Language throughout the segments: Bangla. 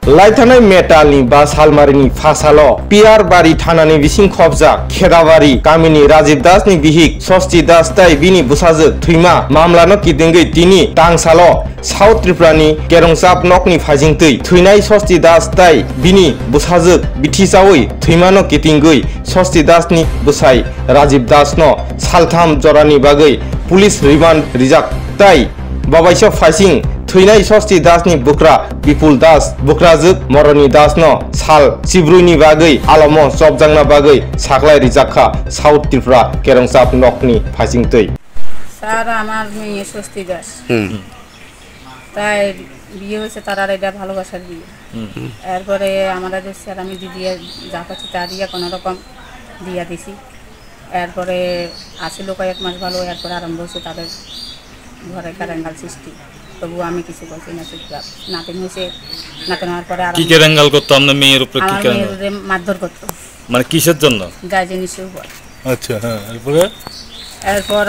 लाइथानाय मेटालनि बा सालमारिनि फासाल' पियार बारि थानानि बिसिं खबजाक खेदाबारि गामिनि राजीव दासनि बिहिक षष्ठी दास ताइ बिनि बुसाजो थैमा मामलानो किदिंगै तिनि तांसाल' साउथ त्रिपुरानि केरंसाप नकनि फाजिंतै थैनाय षष्ठी दास ताइ बिनि बुसाजो बिथिसावै थैमानो कितिंगै षष्ठी दासनि बुसाय राजीव दासनो सालथाम जरानि बागै पुलिस रिमान्ड रिजाक ताइ बाबाइसो फाइसिं थैनाय षष्ठी दासनि बुक्रा विपुल दास बुक्राजुक मरनी दासनो साल सिब्रुनि बागै आलमो सबजांना बागै साखलाय रिजाखा साउथ त्रिपुरा केरंसाप नकनि फाइसिंतै স্যার আমার মেয়ে ষষ্ঠী দাস তাই বিয়ে হয়েছে তার আর এটা ভালোবাসার বিয়ে এরপরে আমরা যে স্যার আমি দিদি যা পাচ্ছি তা দিয়ে কোনো রকম দিয়া দিছি এরপরে আসিল কয়েক মাস ভালো এরপরে আরম্ভ হয়েছে তাদের ঘরে কারেঙ্গাল সৃষ্টি তবু আমি কিছু বলছি না চুপচাপ নাতিন হয়েছে নাতিন হওয়ার পরে কি কারেঙ্গাল করতো আপনার মেয়ের উপরে কি কারেঙ্গাল মারধর করতো মানে কিসের জন্য গার্জেনিসের উপর আচ্ছা হ্যাঁ এরপর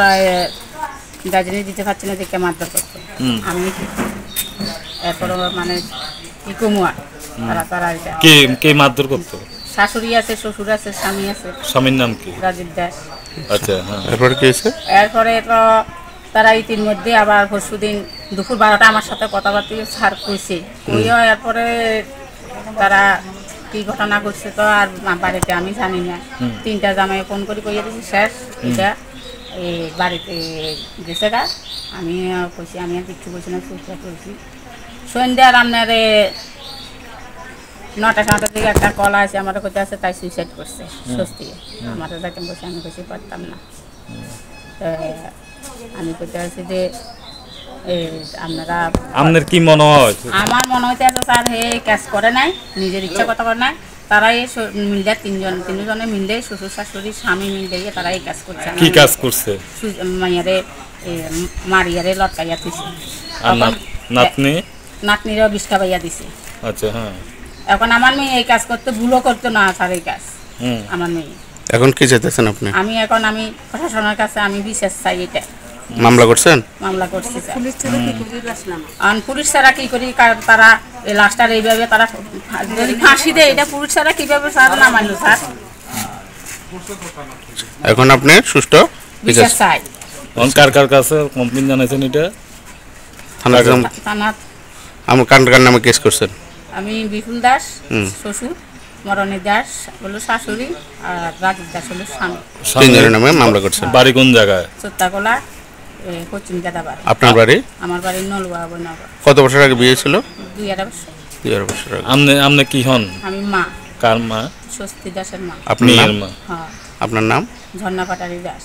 গার্জেনি দিতে পারছি না দেখে মারধর করতো আমি এরপর মানে কি কমুয়া তারা কে কে মারধর করতো শাশুড়ি আছে শ্বশুর আছে স্বামী আছে স্বামীর নাম কি রাজীব দাস আচ্ছা হ্যাঁ এরপরে কি হয়েছে এরপরে তো তারা ইতিমধ্যে আবার পরশুদিন দুপুর 12টা আমার সাথে কথাবার্তা ছাড় কইছে কইও এরপরে তারা কি ঘটনা করছে তো আর বাড়িতে আমি জানি না 3টা জামাই ফোন করে কইয়া দিছি শেষ এটা এই বাড়িতে গেছে গা আমি কইছি আমি আর কিছু বলছি না চুপচাপ কইছি সন্ধ্যা রান্নারে 9টা 7টার দিকে একটা কল আসে আমার কাছে আছে তাই সুইসাইড করছে সত্যি আমার যাকে বসে আমি কিছু পারতাম না আমি কইতে আছি যে আপনারা আপনার কি মনে হয় আমার মনে হইতে আছে স্যার হে কাজ করে নাই নিজের ইচ্ছা কথা করে নাই তারা এই মিলে তিনজনে মিলে শ্বশুর শাশুড়ি স্বামী মিলে তারা এই কাজ করছে কি কাজ করছে মাইয়ারে মারিয়ারে লটকাইয়া দিছে আর নাতনিরও বিষ খাবাইয়া দিছে আচ্ছা হ্যাঁ এখন আমার মেয়ে এই কাজ করতে ভুলও করতো না স্যার এই কাজ আমার মেয়ে এখন কি চাইতেছেন আপনি আমি প্রশাসনের কাছে আমি বিশেষ চাই এটা মামলা করছেন মামলা করছি পুলিশ ছাড়া কি করি তারা এই লাশটার এইভাবে তারা যদি ফাঁসি দেয় এটা পুলিশ ছাড়া কিভাবে স্যার না মানলো স্যার এখন আপনি সুষ্ঠু বিশেষ চাই কার কাছে কমপ্লেইন জানাইছেন এটা থানা আমার কার নামে কেস করছেন আমি বিপুল দাস শ্বশুর মরণী দাস হলো শাশুড়ি আর রাজীব দাস হলো স্বামী তিনজনের নামে মামলা করছেন বাড়ি কোন জায়গায় চোত্তাকলা পশ্চিম গাদাবাড়ি আপনার বাড়ি আমার বাড়ি নলুয়া বনগর কত বছর আগে বিয়ে ছিল 2.5 বছর আগে আপনি কি হন আমি মা কার মা ষষ্ঠী দাসের মা আপনার নাম মা হ্যাঁ আপনার নাম ঝর্ণা পাটারি দাস